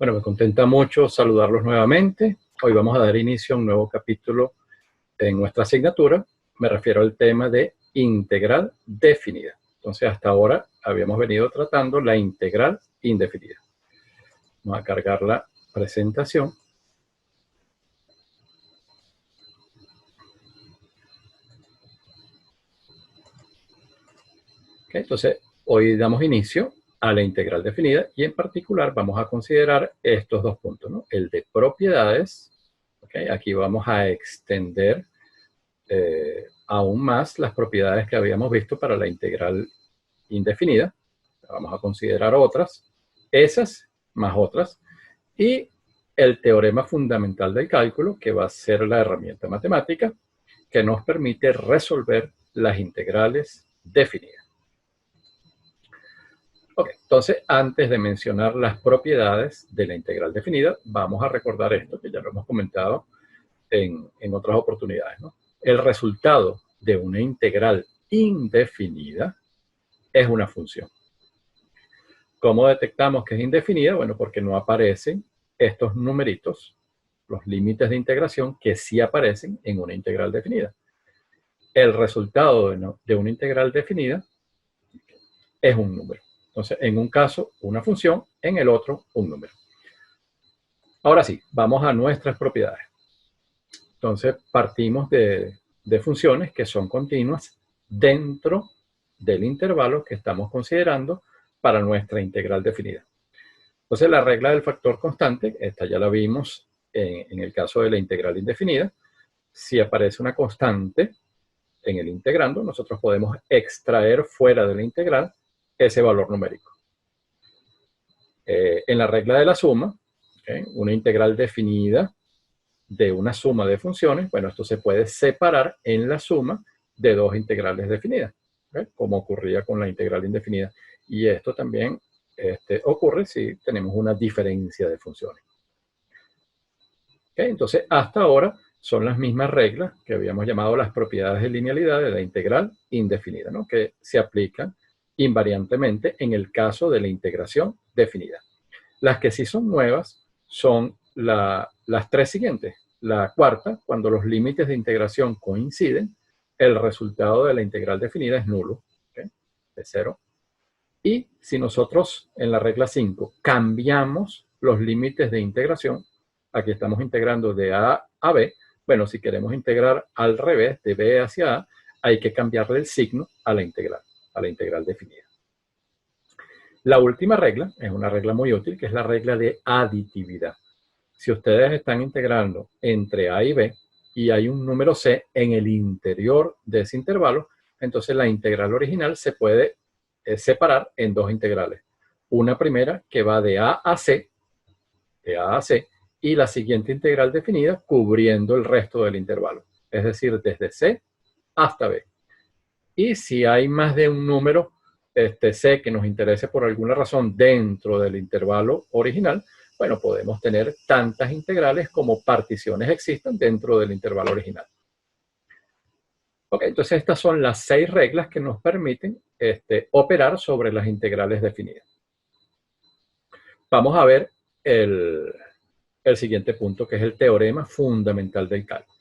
Bueno, me contenta mucho saludarlos nuevamente. Hoy vamos a dar inicio a un nuevo capítulo en nuestra asignatura. Me refiero al tema de integral definida. Entonces, hasta ahora habíamos venido tratando la integral indefinida. Vamos a cargar la presentación. Entonces, hoy damos inicio a la integral definida y en particular vamos a considerar estos dos puntos, ¿no? El de propiedades. Aquí vamos a extender aún más las propiedades que habíamos visto para la integral indefinida. Vamos a considerar otras, esas más otras, y el teorema fundamental del cálculo, que va a ser la herramienta matemática que nos permite resolver las integrales definidas. Entonces, antes de mencionar las propiedades de la integral definida, vamos a recordar esto, que ya lo hemos comentado en otras oportunidades, ¿no? El resultado de una integral indefinida es una función. ¿Cómo detectamos que es indefinida? Bueno, porque no aparecen estos numeritos, los límites de integración, que sí aparecen en una integral definida. El resultado de una integral definida es un número. Entonces, en un caso, una función, en el otro, un número. Ahora sí, vamos a nuestras propiedades. Entonces, partimos de funciones que son continuas dentro del intervalo que estamos considerando para nuestra integral definida. Entonces, la regla del factor constante, esta ya la vimos en el caso de la integral indefinida. Si aparece una constante en el integrando, nosotros podemos extraer fuera de la integral ese valor numérico. En la regla de la suma, una integral definida de una suma de funciones, bueno, esto se puede separar en la suma de dos integrales definidas, como ocurría con la integral indefinida. Y esto también ocurre si tenemos una diferencia de funciones. Entonces, hasta ahora son las mismas reglas que habíamos llamado las propiedades de linealidad de la integral indefinida, ¿no? Que se aplican invariantemente en el caso de la integración definida. Las que sí son nuevas son las tres siguientes. La cuarta, cuando los límites de integración coinciden, el resultado de la integral definida es nulo, de 0. Y si nosotros en la regla 5 cambiamos los límites de integración, aquí estamos integrando de A a B, bueno, si queremos integrar al revés, de B hacia A, hay que cambiarle el signo a la integral definida. La última regla es una regla muy útil, que es la regla de aditividad. Si ustedes están integrando entre A y B y hay un número C en el interior de ese intervalo, entonces la integral original se puede separar en dos integrales. Una primera que va de A a C, y la siguiente integral definida cubriendo el resto del intervalo. Es decir, desde C hasta B. Y si hay más de un número C que nos interese por alguna razón dentro del intervalo original, bueno, podemos tener tantas integrales como particiones existan dentro del intervalo original. Entonces estas son las 6 reglas que nos permiten operar sobre las integrales definidas. Vamos a ver el siguiente punto, que es el teorema fundamental del cálculo.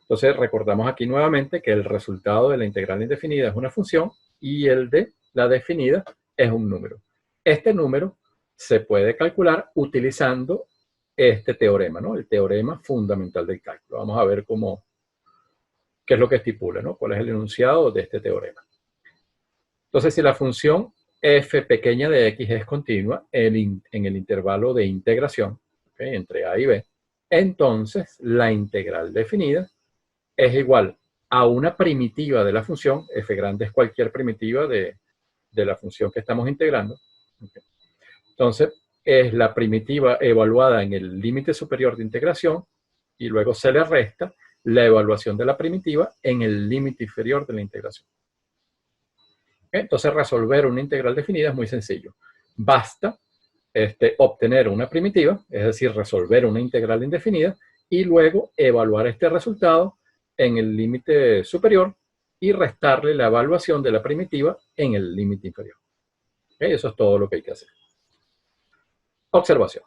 Entonces recordamos aquí nuevamente que el resultado de la integral indefinida es una función y el de la definida es un número. Este número se puede calcular utilizando este teorema, ¿no? El teorema fundamental del cálculo. Vamos a ver qué es lo que estipula, ¿no? Cuál es el enunciado de este teorema. Entonces, si la función f pequeña de x es continua en el intervalo de integración, entre a y b, entonces la integral definida es igual a una primitiva de la función, f grande es cualquier primitiva de la función que estamos integrando. Entonces, es la primitiva evaluada en el límite superior de integración y luego se le resta la evaluación de la primitiva en el límite inferior de la integración. Entonces, resolver una integral definida es muy sencillo. Basta obtener una primitiva, es decir, resolver una integral indefinida, y luego evaluar este resultado en el límite superior y restarle la evaluación de la primitiva en el límite inferior. Eso es todo lo que hay que hacer. Observación.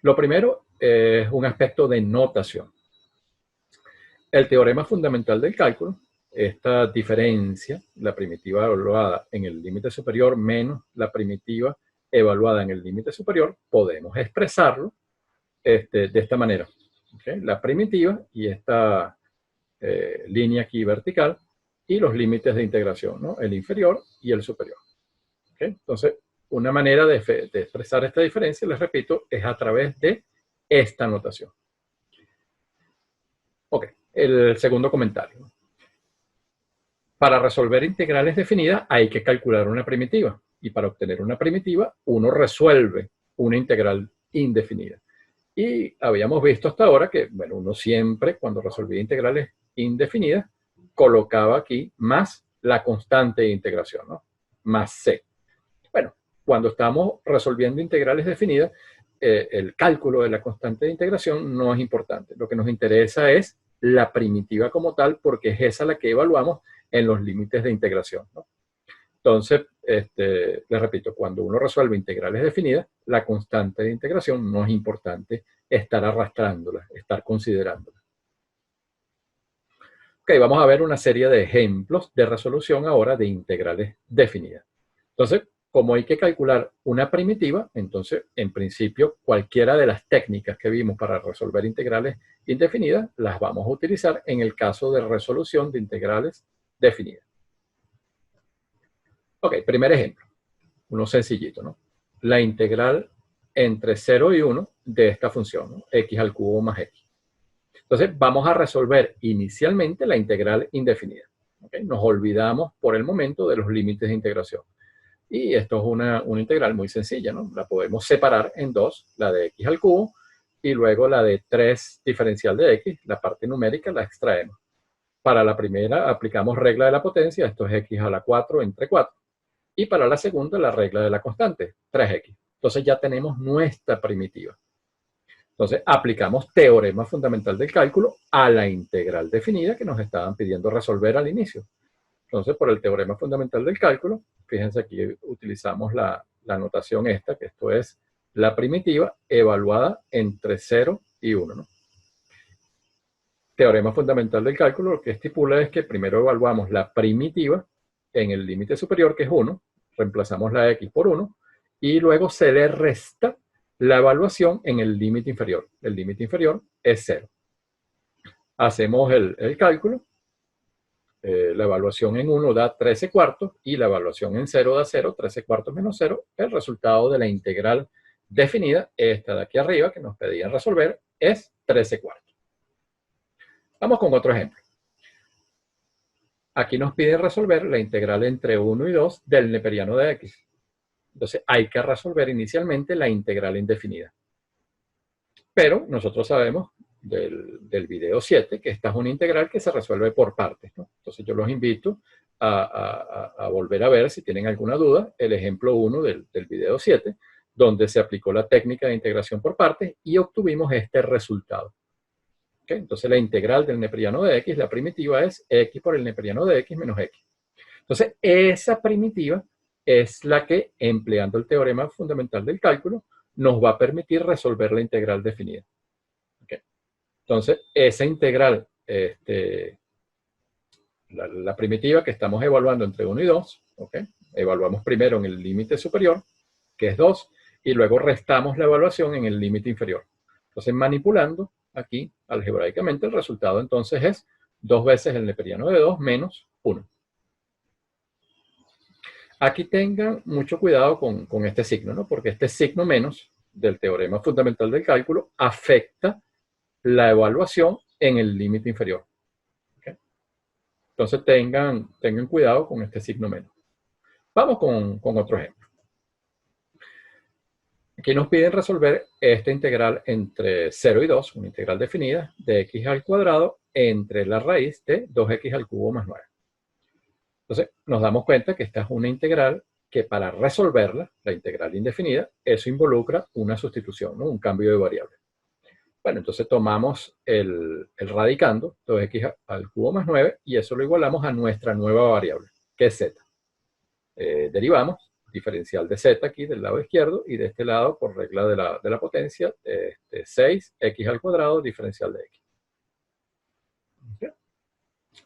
Lo primero es un aspecto de notación. El teorema fundamental del cálculo, esta diferencia, la primitiva evaluada en el límite superior menos la primitiva evaluada en el límite superior, podemos expresarlo de esta manera. ¿Okay? La primitiva y esta línea aquí vertical y los límites de integración, ¿no? El inferior y el superior. ¿Okay? Entonces, una manera de expresar esta diferencia, les repito, es a través de esta notación. Ok, el segundo comentario. Para resolver integrales definidas hay que calcular una primitiva. Y para obtener una primitiva, uno resuelve una integral indefinida. Y habíamos visto hasta ahora que, bueno, uno siempre, cuando resolvía integrales indefinidas, colocaba aquí más la constante de integración, ¿no? Más c. Bueno, cuando estamos resolviendo integrales definidas, el cálculo de la constante de integración no es importante. Lo que nos interesa es la primitiva como tal, porque es esa la que evaluamos en los límites de integración, ¿no? Entonces, les repito, cuando uno resuelve integrales definidas, la constante de integración no es importante estar arrastrándola, estar considerándola. Ok, vamos a ver una serie de ejemplos de resolución ahora de integrales definidas. Entonces, como hay que calcular una primitiva, entonces, en principio, cualquiera de las técnicas que vimos para resolver integrales indefinidas, las vamos a utilizar en el caso de resolución de integrales definidas. Ok, primer ejemplo, uno sencillito, ¿no? La integral entre 0 y 1 de esta función, ¿no? X al cubo más X. Entonces, vamos a resolver inicialmente la integral indefinida. ¿Okay? Nos olvidamos por el momento de los límites de integración. Y esto es una integral muy sencilla, ¿no? La podemos separar en dos, la de X al cubo y luego la de 3 diferencial de X, la parte numérica la extraemos. Para la primera aplicamos regla de la potencia, esto es X a la 4 entre 4. Y para la segunda, la regla de la constante, 3x. Entonces ya tenemos nuestra primitiva. Entonces aplicamos teorema fundamental del cálculo a la integral definida que nos estaban pidiendo resolver al inicio. Entonces, por el teorema fundamental del cálculo, fíjense aquí utilizamos la notación esta, que esto es la primitiva evaluada entre 0 y 1, ¿no? Teorema fundamental del cálculo lo que estipula es que primero evaluamos la primitiva en el límite superior, que es 1, reemplazamos la x por 1, y luego se le resta la evaluación en el límite inferior. El límite inferior es 0. Hacemos el cálculo. La evaluación en 1 da 13 cuartos y la evaluación en 0 da 0, 13 cuartos menos 0. El resultado de la integral definida, esta de aquí arriba, que nos pedían resolver, es 13 cuartos. Vamos con otro ejemplo. Aquí nos pide resolver la integral entre 1 y 2 del neperiano de x. Entonces hay que resolver inicialmente la integral indefinida. Pero nosotros sabemos del video 7 que esta es una integral que se resuelve por partes, ¿no? Entonces yo los invito a volver a ver, si tienen alguna duda, el ejemplo 1 del video 7, donde se aplicó la técnica de integración por partes y obtuvimos este resultado. ¿Okay? Entonces la integral del neperiano de x, la primitiva es x por el neperiano de x menos x. Entonces esa primitiva es la que, empleando el teorema fundamental del cálculo, nos va a permitir resolver la integral definida. ¿Okay? Entonces esa integral, la primitiva que estamos evaluando entre 1 y 2, ¿okay? Evaluamos primero en el límite superior, que es 2, y luego restamos la evaluación en el límite inferior. Entonces manipulando aquí, algebraicamente, el resultado entonces es 2 veces el neperiano de 2 menos 1. Aquí tengan mucho cuidado con este signo, ¿no? Porque este signo menos del teorema fundamental del cálculo afecta la evaluación en el límite inferior. ¿Okay? Entonces tengan cuidado con este signo menos. Vamos con otro ejemplo. Aquí nos piden resolver esta integral entre 0 y 2, una integral definida, de x al cuadrado entre la raíz de 2x al cubo más 9. Entonces, nos damos cuenta que esta es una integral que para resolverla, la integral indefinida, eso involucra una sustitución, ¿no? Un cambio de variable. Bueno, entonces tomamos el radicando, 2x al cubo más 9, y eso lo igualamos a nuestra nueva variable, que es z. Derivamos, diferencial de z aquí del lado izquierdo, y de este lado, por regla de la potencia, 6x al cuadrado diferencial de x. ¿Okay?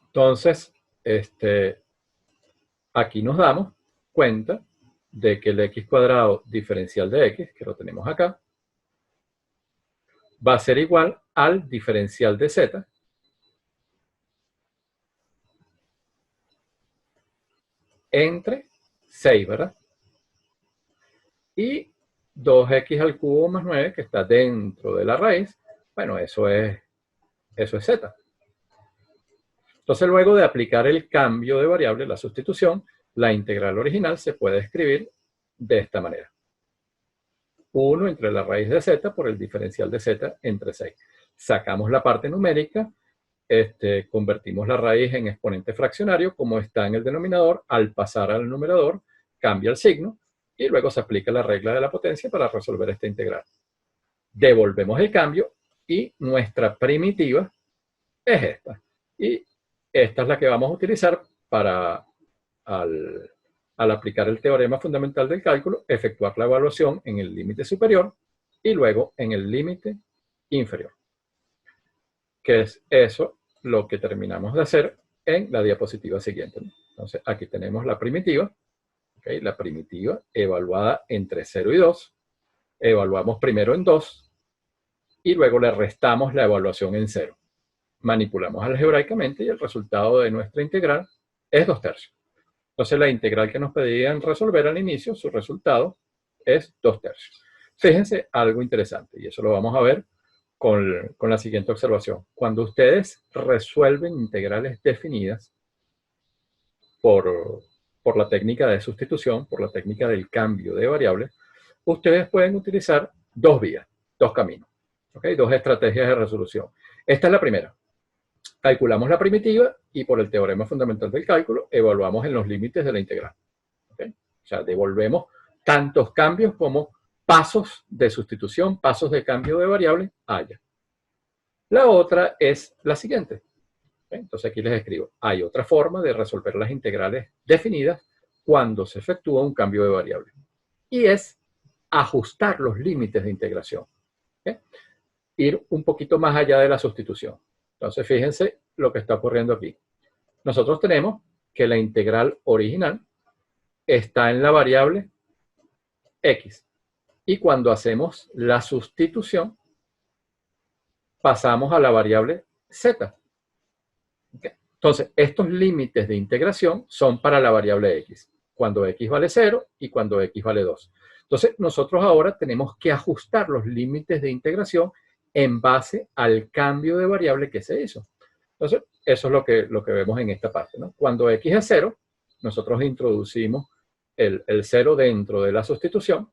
Entonces, aquí nos damos cuenta de que el x cuadrado diferencial de x, que lo tenemos acá, va a ser igual al diferencial de z entre 6, ¿verdad? Y 2x al cubo más 9, que está dentro de la raíz, bueno, eso es z. Entonces, luego de aplicar el cambio de variable, la sustitución, la integral original se puede escribir de esta manera. 1 entre la raíz de z por el diferencial de z entre 6. Sacamos la parte numérica, convertimos la raíz en exponente fraccionario, como está en el denominador. Al pasar al numerador, cambia el signo, y luego se aplica la regla de la potencia para resolver esta integral. Devolvemos el cambio, y nuestra primitiva es esta. Y esta es la que vamos a utilizar para, al aplicar el teorema fundamental del cálculo, efectuar la evaluación en el límite superior y luego en el límite inferior. Que es eso lo que terminamos de hacer en la diapositiva siguiente. Entonces, aquí tenemos la primitiva. ¿Okay? La primitiva evaluada entre 0 y 2. Evaluamos primero en 2 y luego le restamos la evaluación en 0. Manipulamos algebraicamente y el resultado de nuestra integral es 2/3. Entonces, la integral que nos pedían resolver al inicio, su resultado es 2/3. Fíjense algo interesante, y eso lo vamos a ver con la siguiente observación. Cuando ustedes resuelven integrales definidas por la técnica de sustitución, por la técnica del cambio de variable, ustedes pueden utilizar dos vías, dos caminos, ¿okay? Dos estrategias de resolución. Esta es la primera. Calculamos la primitiva y por el teorema fundamental del cálculo evaluamos en los límites de la integral. ¿Okay? O sea, devolvemos tantos cambios como pasos de sustitución, pasos de cambio de variable haya. La otra es la siguiente. ¿Okay? Entonces aquí les escribo. Hay otra forma de resolver las integrales definidas cuando se efectúa un cambio de variable. Y es ajustar los límites de integración. ¿Okay? Ir un poquito más allá de la sustitución. Entonces, fíjense lo que está ocurriendo aquí. Nosotros tenemos que la integral original está en la variable x. Y cuando hacemos la sustitución, pasamos a la variable z. ¿Okay? Entonces, estos límites de integración son para la variable x. Cuando x vale 0 y cuando x vale 2. Entonces, nosotros ahora tenemos que ajustar los límites de integración en base al cambio de variable que se hizo. Entonces, eso es lo que vemos en esta parte, ¿no? Cuando x es 0, nosotros introducimos el 0 dentro de la sustitución.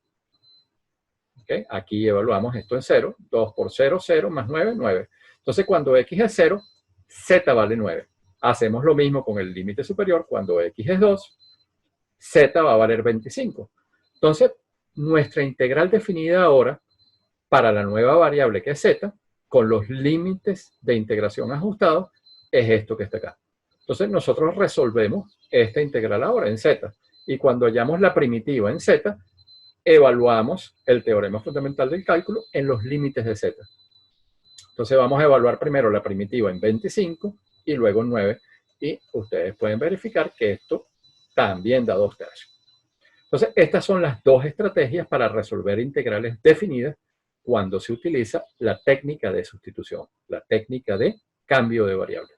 ¿Okay? Aquí evaluamos esto en 0. 2 por 0, 0, más 9, 9. Entonces, cuando x es 0, z vale 9. Hacemos lo mismo con el límite superior. Cuando x es 2, z va a valer 25. Entonces, nuestra integral definida ahora para la nueva variable que es z, con los límites de integración ajustados, es esto que está acá. Entonces, nosotros resolvemos esta integral ahora en z. Y cuando hallamos la primitiva en z, evaluamos el teorema fundamental del cálculo en los límites de z. Entonces, vamos a evaluar primero la primitiva en 25 y luego en 9. Y ustedes pueden verificar que esto también da 2/3. Entonces, estas son las dos estrategias para resolver integrales definidas cuando se utiliza la técnica de sustitución, la técnica de cambio de variable.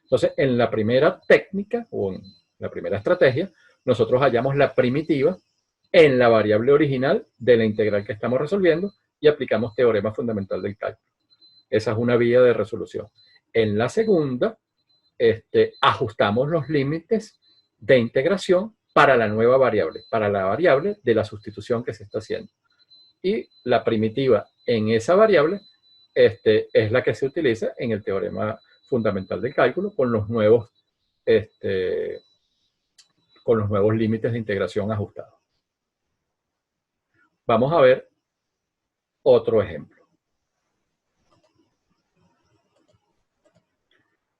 Entonces, en la primera técnica o en la primera estrategia, nosotros hallamos la primitiva en la variable original de la integral que estamos resolviendo y aplicamos teorema fundamental del cálculo. Esa es una vía de resolución. En la segunda, ajustamos los límites de integración para la nueva variable, para la variable de la sustitución que se está haciendo. Y la primitiva en esa variable es la que se utiliza en el teorema fundamental del cálculo con los nuevos límites de integración ajustados. Vamos a ver otro ejemplo.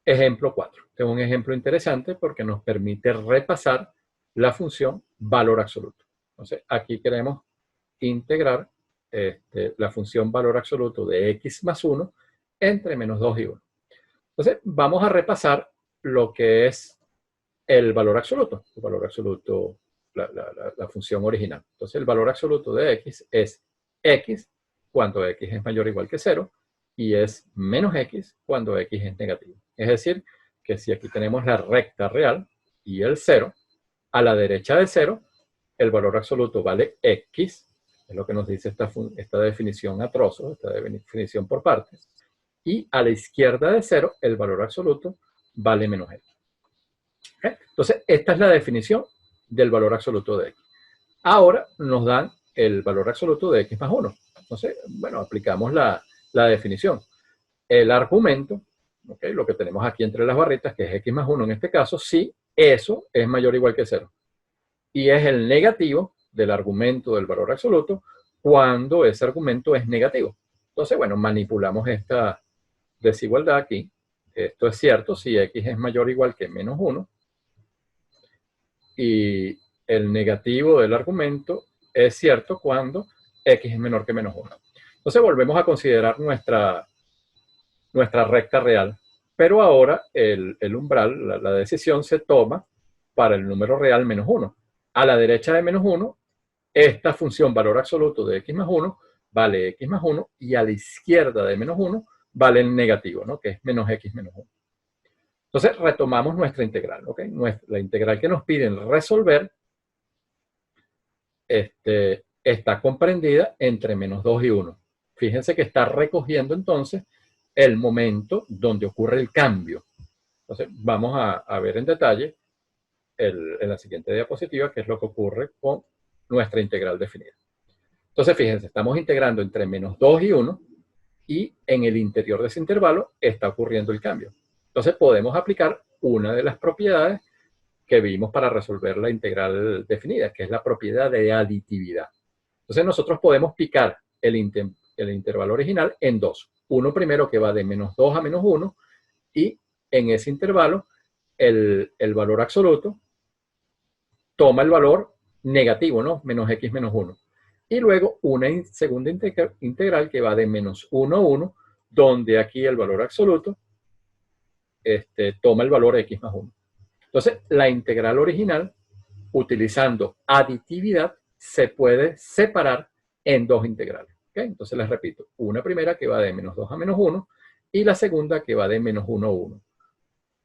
Ejemplo 4. Este es un ejemplo interesante porque nos permite repasar la función valor absoluto. Entonces, aquí queremos integrar la función valor absoluto de x más 1 entre menos 2 y 1. Entonces, vamos a repasar lo que es el valor absoluto, la función original. Entonces, el valor absoluto de x es x cuando x es mayor o igual que 0 y es menos x cuando x es negativo. Es decir, que si aquí tenemos la recta real y el 0, a la derecha de 0, el valor absoluto vale x, es lo que nos dice esta definición a trozos, esta definición por partes, y a la izquierda de 0, el valor absoluto vale menos x. ¿Okay? Entonces, esta es la definición del valor absoluto de x. Ahora nos dan el valor absoluto de x más 1. Entonces, bueno, aplicamos la definición. El argumento, ¿okay? Lo que tenemos aquí entre las barritas, que es x más 1 en este caso, si eso es mayor o igual que 0. Y es el negativo del argumento del valor absoluto cuando ese argumento es negativo. Entonces, bueno, manipulamos esta desigualdad aquí. Esto es cierto si x es mayor o igual que menos 1. Y el negativo del argumento es cierto cuando x es menor que menos 1. Entonces volvemos a considerar nuestra recta real, pero ahora el umbral, la decisión se toma para el número real menos 1. A la derecha de menos 1, esta función valor absoluto de x más 1 vale x más 1 y a la izquierda de menos 1 vale el negativo, ¿no? Que es menos x menos 1. Entonces retomamos nuestra integral, ¿ok? La integral que nos piden resolver está comprendida entre menos 2 y 1. Fíjense que está recogiendo entonces el momento donde ocurre el cambio. Entonces vamos a ver en detalle en la siguiente diapositiva qué es lo que ocurre con nuestra integral definida. Entonces fíjense, estamos integrando entre menos 2 y 1 y en el interior de ese intervalo está ocurriendo el cambio. Entonces podemos aplicar una de las propiedades que vimos para resolver la integral definida, que es la propiedad de aditividad. Entonces nosotros podemos picar el intervalo original en dos. Uno primero que va de menos 2 a menos 1 y en ese intervalo el valor absoluto toma el valor negativo, ¿no? Menos x menos 1. Y luego una segunda integral que va de menos 1 a 1, donde aquí el valor absoluto toma el valor x más 1. Entonces, la integral original, utilizando aditividad, se puede separar en dos integrales. ¿Okay? Entonces, les repito, una primera que va de menos 2 a menos 1 y la segunda que va de menos 1 a 1,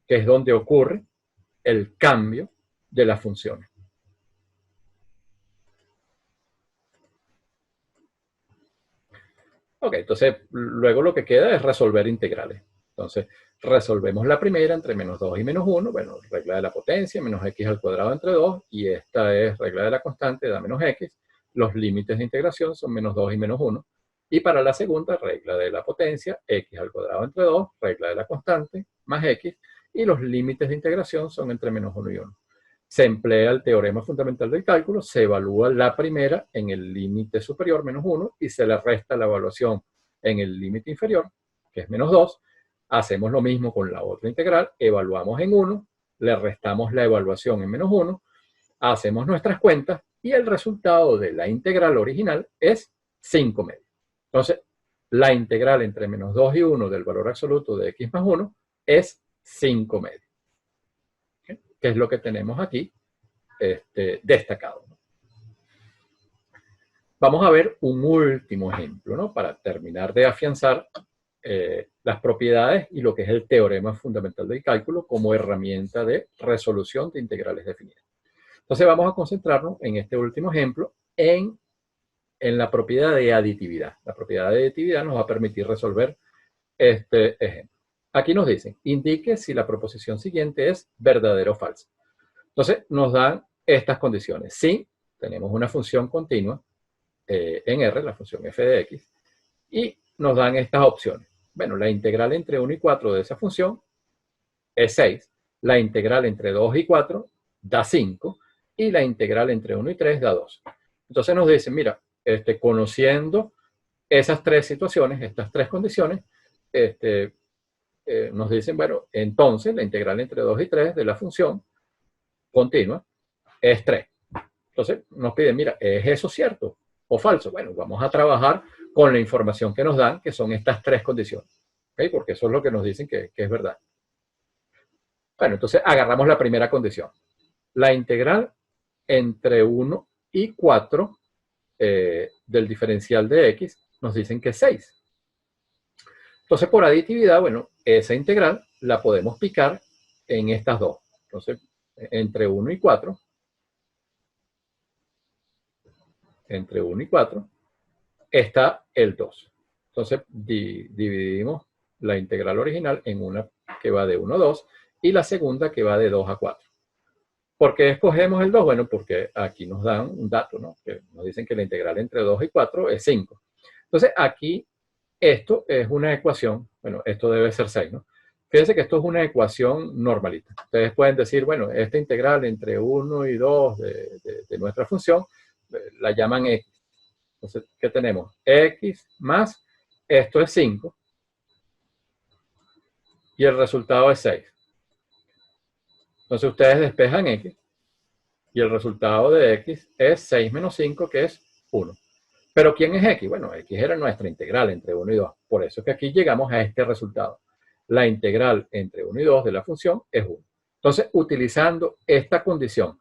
que es donde ocurre el cambio de las funciones. Ok, entonces luego lo que queda es resolver integrales. Entonces, resolvemos la primera entre menos 2 y menos 1. Bueno, regla de la potencia, menos x al cuadrado entre 2. Y esta es regla de la constante, da menos x. Los límites de integración son menos 2 y menos 1. Y para la segunda, regla de la potencia, x al cuadrado entre 2, regla de la constante, más x. Y los límites de integración son entre menos 1 y 1. Se emplea el teorema fundamental del cálculo, se evalúa la primera en el límite superior, menos 1, y se le resta la evaluación en el límite inferior, que es menos 2. Hacemos lo mismo con la otra integral, evaluamos en 1, le restamos la evaluación en menos 1, hacemos nuestras cuentas y el resultado de la integral original es 5 medios. Entonces, la integral entre menos 2 y 1 del valor absoluto de x más 1 es 5 medios. Que es lo que tenemos aquí destacado. Vamos a ver un último ejemplo, ¿no? Para terminar de afianzar las propiedades y lo que es el teorema fundamental del cálculo como herramienta de resolución de integrales definidas. Entonces vamos a concentrarnos en este último ejemplo en la propiedad de aditividad. La propiedad de aditividad nos va a permitir resolver este ejemplo. Aquí nos dicen, indique si la proposición siguiente es verdadera o falsa. Entonces nos dan estas condiciones. Si tenemos una función continua en R, la función f de x, y nos dan estas opciones. Bueno, la integral entre 1 y 4 de esa función es 6. La integral entre 2 y 4 da 5. Y la integral entre 1 y 3 da 2. Entonces nos dicen, mira, conociendo esas tres situaciones, estas tres condiciones, nos dicen, bueno, entonces la integral entre 2 y 3 de la función continua es 3. Entonces nos piden, mira, ¿es eso cierto o falso? Bueno, vamos a trabajar con la información que nos dan, que son estas tres condiciones, ¿okay? Porque eso es lo que nos dicen que es verdad. Bueno, entonces agarramos la primera condición. La integral entre 1 y 4 del diferencial de x nos dicen que es 6. Entonces, por aditividad, bueno, esa integral la podemos picar en estas dos. Entonces, entre 1 y 4, entre 1 y 4, está el 2. Entonces, dividimos la integral original en una que va de 1 a 2 y la segunda que va de 2 a 4. ¿Por qué escogemos el 2? Bueno, porque aquí nos dan un dato, ¿no? Que nos dicen que la integral entre 2 y 4 es 5. Entonces, aquí esto es una ecuación, bueno, esto debe ser 6, ¿no? Fíjense que esto es una ecuación normalita. Ustedes pueden decir, bueno, esta integral entre 1 y 2 de nuestra función, la llaman x. Entonces, ¿qué tenemos? X más, esto es 5, y el resultado es 6. Entonces, ustedes despejan x, y el resultado de x es 6 menos 5, que es 1. ¿Pero quién es x? Bueno, x era nuestra integral entre 1 y 2. Por eso es que aquí llegamos a este resultado. La integral entre 1 y 2 de la función es 1. Entonces, utilizando esta condición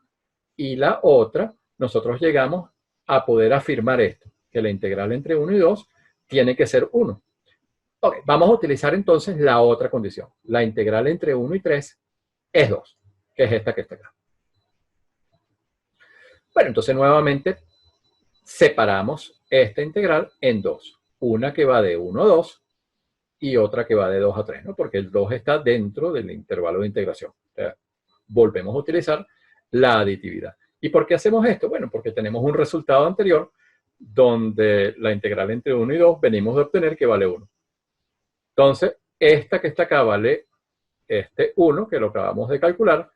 y la otra, nosotros llegamos a poder afirmar esto, que la integral entre 1 y 2 tiene que ser 1. Ok, vamos a utilizar entonces la otra condición. La integral entre 1 y 3 es 2, que es esta que está acá. Bueno, entonces nuevamente separamos esta integral en dos. Una que va de 1 a 2 y otra que va de 2 a 3, ¿no? Porque el 2 está dentro del intervalo de integración. O sea, volvemos a utilizar la aditividad. ¿Y por qué hacemos esto? Bueno, porque tenemos un resultado anterior donde la integral entre 1 y 2 venimos de obtener que vale 1. Entonces, esta que está acá vale este 1, que lo acabamos de calcular.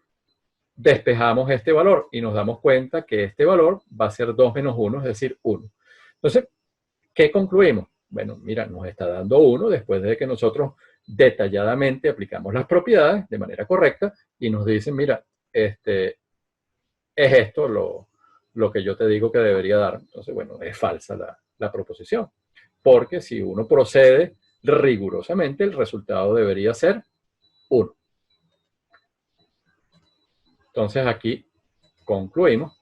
Despejamos este valor y nos damos cuenta que este valor va a ser 2 menos 1, es decir, 1. Entonces, ¿qué concluimos? Bueno, mira, nos está dando 1 después de que nosotros detalladamente aplicamos las propiedades de manera correcta y nos dicen, mira, es esto lo que yo te digo que debería dar. Entonces, bueno, es falsa la proposición. Porque si uno procede rigurosamente, el resultado debería ser 1. Entonces, aquí concluimos.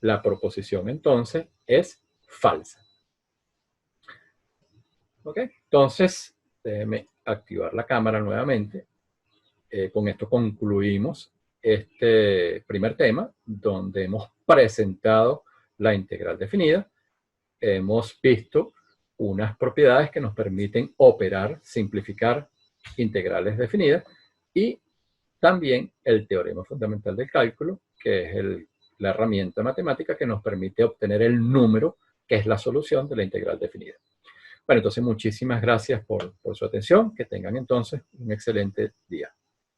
La proposición, entonces, es falsa. ¿Ok? Entonces, déjeme activar la cámara nuevamente. Con esto concluimos este primer tema, donde hemos presentado la integral definida. Hemos visto unas propiedades que nos permiten operar, simplificar integrales definidas y también el teorema fundamental del cálculo, que es la herramienta matemática que nos permite obtener el número que es la solución de la integral definida. Bueno, entonces muchísimas gracias por su atención. Que tengan entonces un excelente día.